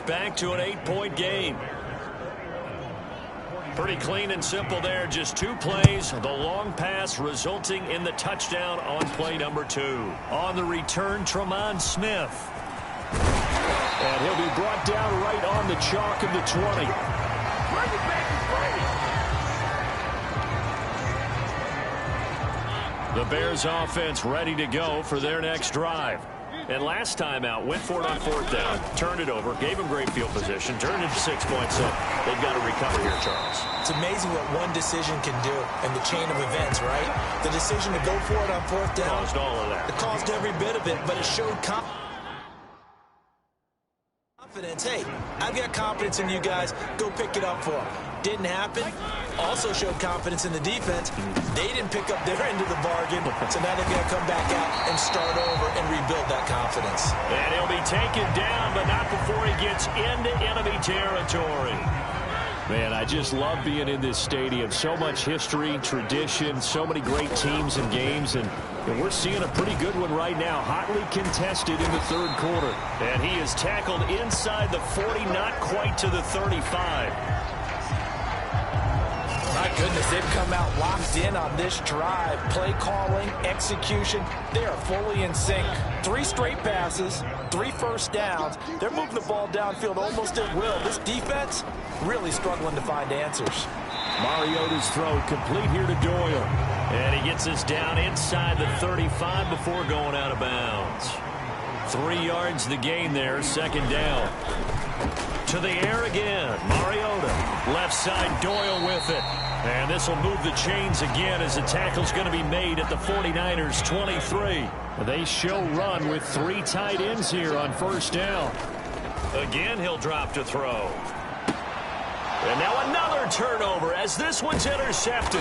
back to an 8-point game. Pretty clean and simple there. Just 2 plays. The long pass resulting in the touchdown on play number 2. On the return, Tremont Smith. And he'll be brought down right on the chalk of the 20. The Bears offense ready to go for their next drive. And last time out, went for it on 4th down, turned it over, gave him great field position, turned it to 6 points. So they've got to recover here, Charles. It's amazing what one decision can do in the chain of events, right? The decision to go for it on 4th down. Caused all of that. It caused every bit of it, but it showed confidence. Hey, I've got confidence in you guys. Go pick it up for them. Didn't happen. Also showed confidence in the defense. They didn't pick up their end of the bargain, so now they've got to come back out and start over and rebuild that confidence. And he'll be taken down, but not before he gets into enemy territory. Man, I just love being in this stadium. So much history, tradition, so many great teams and games, and we're seeing a pretty good one right now. Hotly contested in the 3rd quarter. And he is tackled inside the 40, not quite to the 35. My goodness, they've come out locked in on this drive. Play calling, execution, they are fully in sync. 3 straight passes, 3 first downs. They're moving the ball downfield almost at will. This defense really struggling to find answers. Mariota's throw complete here to Doyle. And he gets us down inside the 35 before going out of bounds. 3 yards the gain there, 2nd down. To the air again. Mariota. Left side, Doyle with it. And this will move the chains again as the tackle's going to be made at the 49ers 23. They show run with 3 tight ends here on 1st down. Again, he'll drop to throw. And now another turnover as this one's intercepted.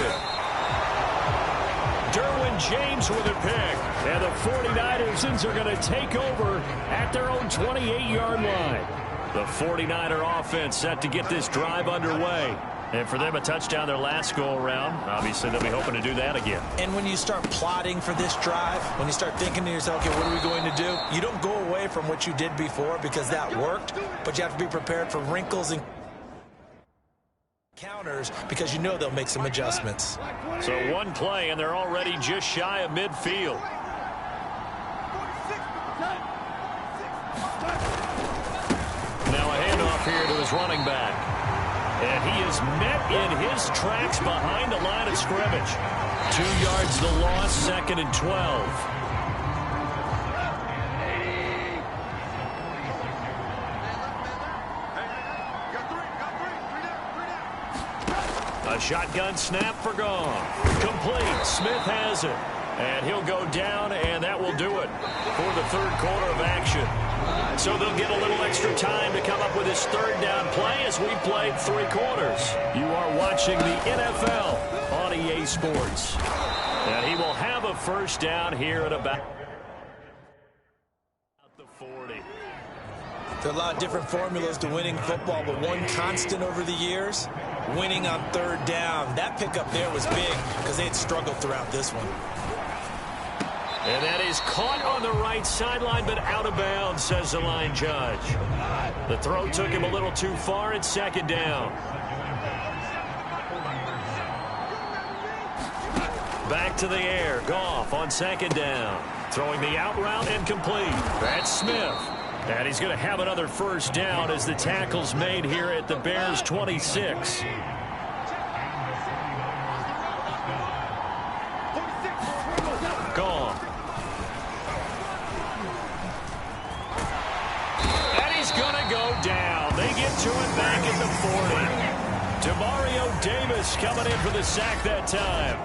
Derwin James with a pick. And the 49ers are going to take over at their own 28-yard line. The 49er offense set to get this drive underway. And for them, a touchdown their last go-around. Obviously, they'll be hoping to do that again. And when you start plotting for this drive, when you start thinking to yourself, okay, what are we going to do? You don't go away from what you did before because that worked, but you have to be prepared for wrinkles and counters because you know they'll make some adjustments. So 1 play, and they're already just shy of midfield. Now a handoff here to his running back. And he is met in his tracks behind the line of scrimmage. 2 yards the loss, 2nd and 12. A shotgun snap for Goff. Complete. Smith has it. And he'll go down, and that will do it for the 3rd quarter of action. So they'll get a little extra time to come up with his 3rd down play as we played 3 quarters. You are watching the NFL on EA Sports. And he will have a 1st down here at about the 40. There are a lot of different formulas to winning football, but one constant over the years, winning on 3rd down. That pickup there was big because they had struggled throughout this one. And that is caught on the right sideline, but out of bounds, says the line judge. The throw took him a little too far at 2nd down. Back to the air. Goff on 2nd down. Throwing the out route and complete. That's Smith. And he's going to have another 1st down as the tackle's made here at the Bears 26. Goff. Down. They get to it back at the 40. Demario Davis coming in for the sack that time.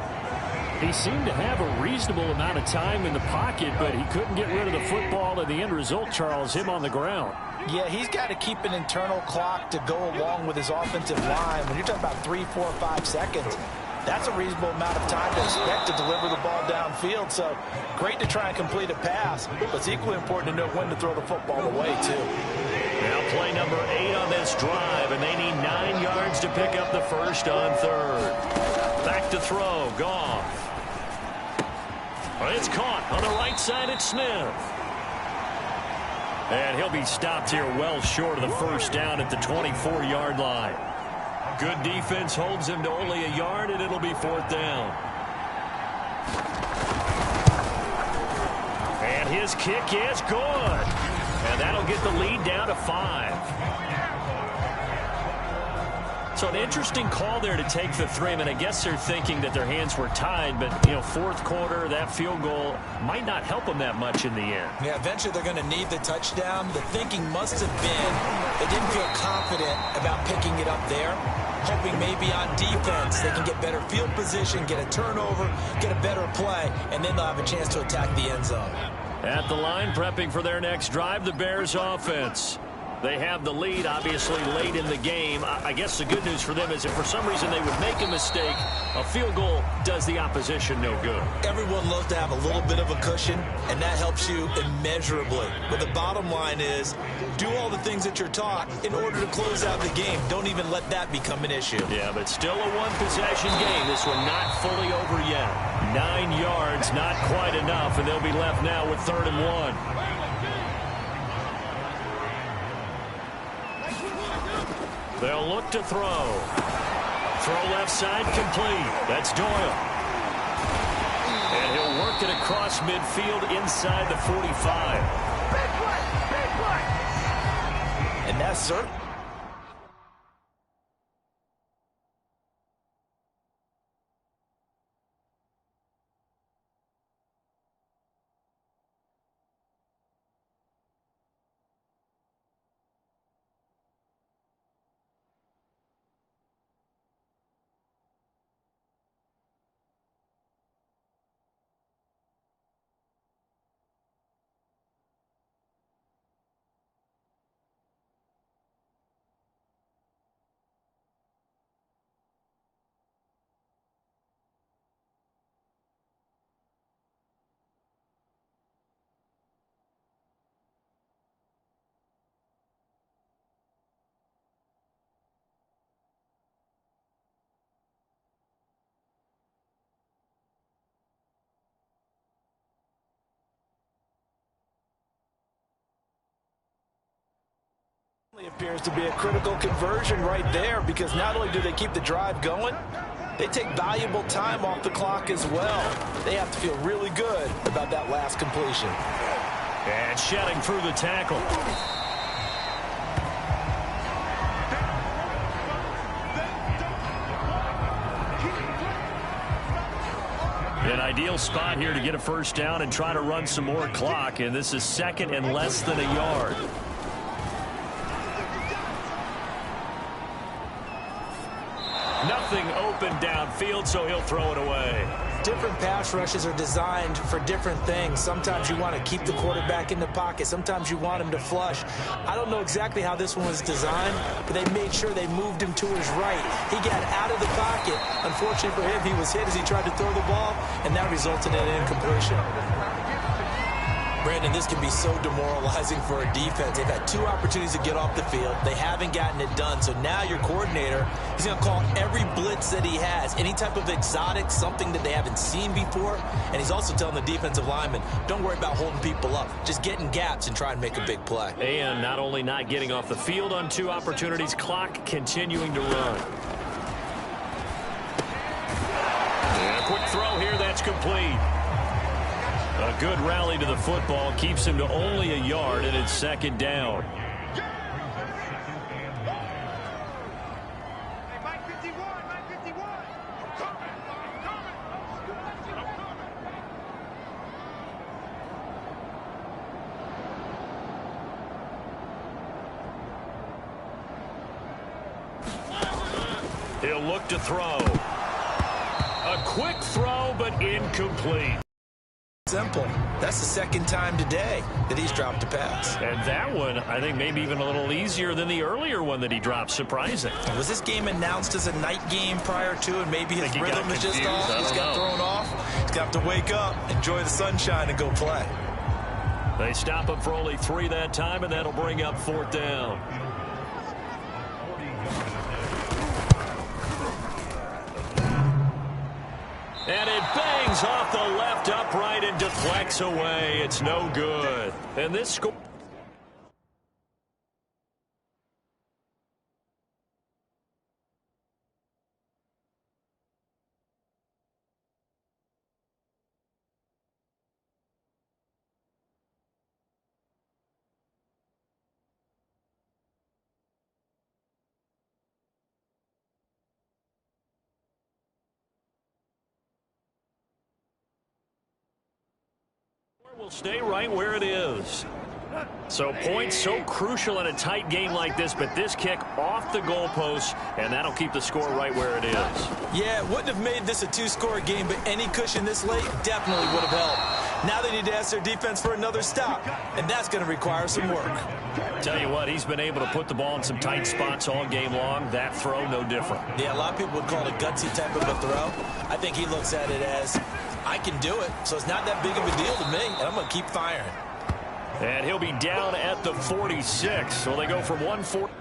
He seemed to have a reasonable amount of time in the pocket, but he couldn't get rid of the football, and the end result, Charles, him on the ground. Yeah, he's got to keep an internal clock to go along with his offensive line. When you're talking about 3, 4, 5 seconds, that's a reasonable amount of time to expect to deliver the ball downfield. So great to try and complete a pass, but it's equally important to know when to throw the football away, too. Now play number 8 on this drive, and they need 9 yards to pick up the 1st on 3rd. Back to throw, Goff. It's caught on the right side at Smith. And he'll be stopped here well short of the first down at the 24-yard line. Good defense holds him to only a yard, and it'll be fourth down. And his kick is good. And that'll get the lead down to 5. So an interesting call there to take the 3. I mean, I guess they're thinking that their hands were tied, but, you know, fourth quarter, that field goal might not help them that much in the end. Yeah, eventually they're going to need the touchdown. The thinking must have been they didn't feel confident about picking it up there, hoping maybe on defense they can get better field position, get a turnover, get a better play, and then they'll have a chance to attack the end zone. At the line, prepping for their next drive, the Bears offense. They have the lead, obviously, late in the game. I guess the good news for them is if for some reason they would make a mistake, a field goal does the opposition no good. Everyone loves to have a little bit of a cushion, and that helps you immeasurably. But the bottom line is, do all the things that you're taught in order to close out the game. Don't even let that become an issue. Yeah, but still a one-possession game. This one not fully over yet. 9 yards, not quite enough, and they'll be left now with 3rd and 1. They'll look to throw. Throw left side complete. That's Doyle. And he'll work it across midfield inside the 45. Big play! Big play! And that's certain. Appears to be a critical conversion right there, because not only do they keep the drive going, they take valuable time off the clock as well. They have to feel really good about that last completion. And shedding through the tackle. An ideal spot here to get a first down and try to run some more clock, and this is 2nd and less than a yard. Nothing open downfield, so he'll throw it away. Different pass rushes are designed for different things. Sometimes you want to keep the quarterback in the pocket. Sometimes you want him to flush. I don't know exactly how this one was designed, but they made sure they moved him to his right. He got out of the pocket. Unfortunately for him, he was hit as he tried to throw the ball, and that resulted in an incompletion. Brandon, this can be so demoralizing for a defense. They've had 2 opportunities to get off the field. They haven't gotten it done. So now your coordinator, he's going to call every blitz that he has, any type of exotic, something that they haven't seen before. And he's also telling the defensive lineman, don't worry about holding people up. Just get in gaps and try and make a big play. And not only not getting off the field on 2 opportunities, clock continuing to run. And a quick throw here, that's complete. A good rally to the football keeps him to only a yard, and it's 2nd down. He'll look to throw. A quick throw, but incomplete. Simple. That's the 2nd time today that he's dropped a pass. And that one, I think, maybe even a little easier than the earlier one that he dropped. Surprising. Was this game announced as a night game prior to, and maybe his rhythm is just off? He's got thrown off. He's got to wake up, enjoy the sunshine, and go play. They stop him for only 3 that time, and that'll bring up 4th down. And it bangs off the left upright and deflects away. It's no good. And this score... It'll stay right where it is. So points so crucial in a tight game like this, but this kick off the goalpost, and that'll keep the score right where it is. Yeah, it wouldn't have made this a two-score game, but any cushion this late definitely would have helped. Now they need to ask their defense for another stop, and that's going to require some work. Tell you what, he's been able to put the ball in some tight spots all game long. That throw, no different. Yeah, a lot of people would call it a gutsy type of a throw. I think he looks at it as, I can do it, so it's not that big of a deal to me, and I'm going to keep firing. And he'll be down at the 46. So they go from 140.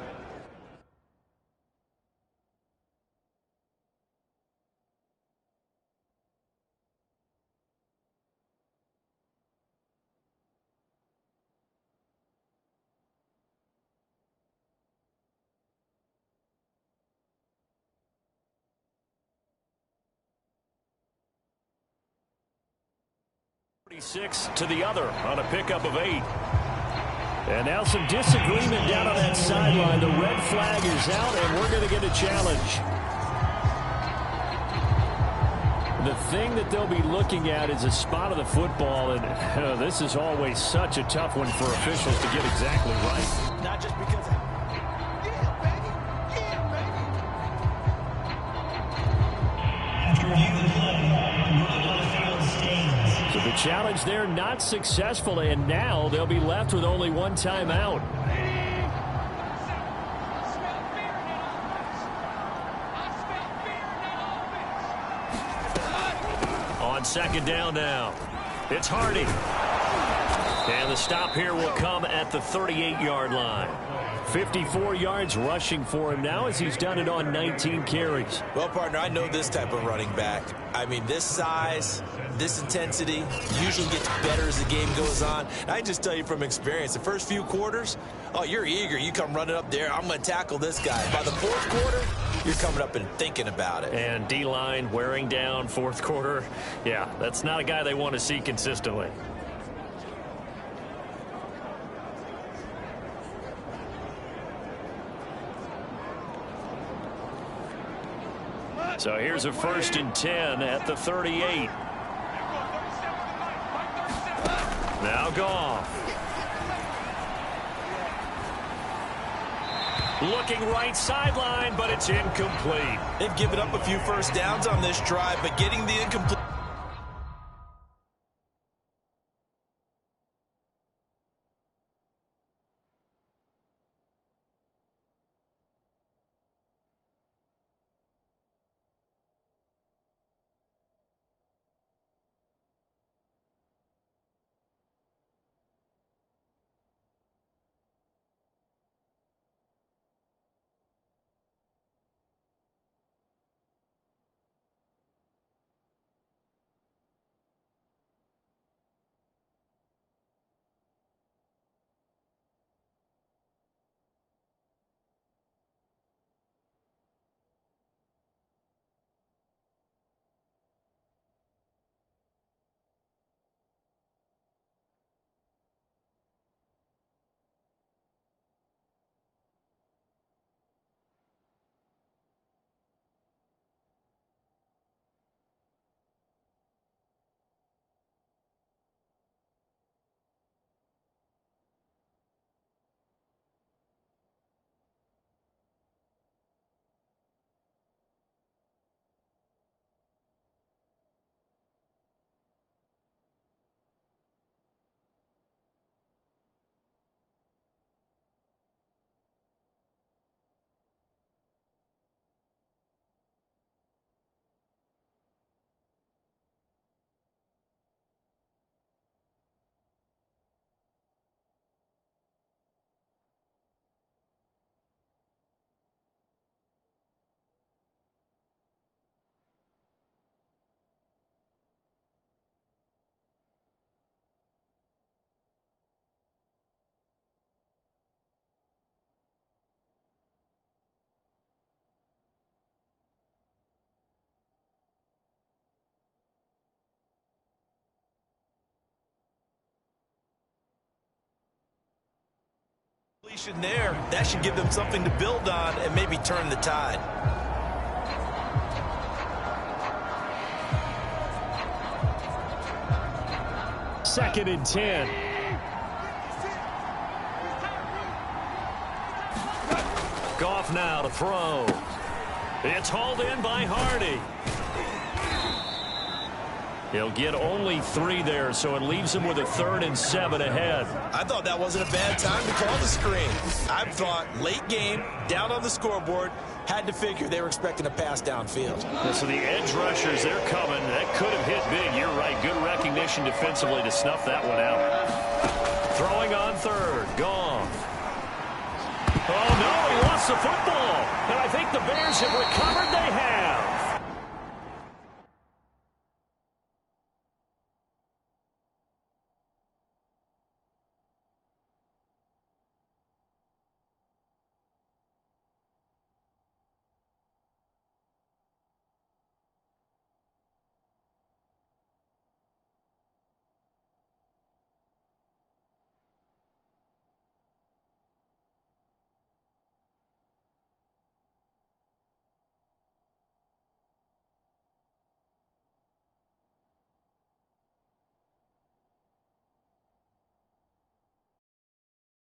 To the other on a pickup of 8. And now some disagreement down on that sideline. The red flag is out, and we're going to get a challenge. The thing that they'll be looking at is a spot of the football, and this is always such a tough one for officials to get exactly right. Not just because... After review the play, so the challenge there not successful, and now they'll be left with only one timeout. On second down now, it's Hardy. And the stop here will come at the 38-yard line. 54 yards rushing for him now as he's done it on 19 carries. Well, partner, I know this type of running back. I mean, this size, this intensity usually gets better as the game goes on. And I just tell you from experience, the first few quarters, oh, you're eager. You come running up there, I'm going to tackle this guy. By the fourth quarter, you're coming up and thinking about it. And D-line wearing down fourth quarter. Yeah, that's not a guy they want to see consistently. So here's a 1st and 10 at the 38. Now Goff. Looking right sideline, but it's incomplete. They've given up a few first downs on this drive, but getting the incomplete. There, that should give them something to build on and maybe turn the tide. 2nd and 10. Goff now to throw. It's hauled in by Hardy. He'll get only 3 there, so it leaves him with a 3rd and 7 ahead. I thought that wasn't a bad time to call the screen. I thought late game, down on the scoreboard, had to figure they were expecting a pass downfield. So the edge rushers, they're coming. That could have hit big. You're right. Good recognition defensively to snuff that one out. Throwing on 3rd. Goff. Oh, no, he lost the football. And I think the Bears have recovered.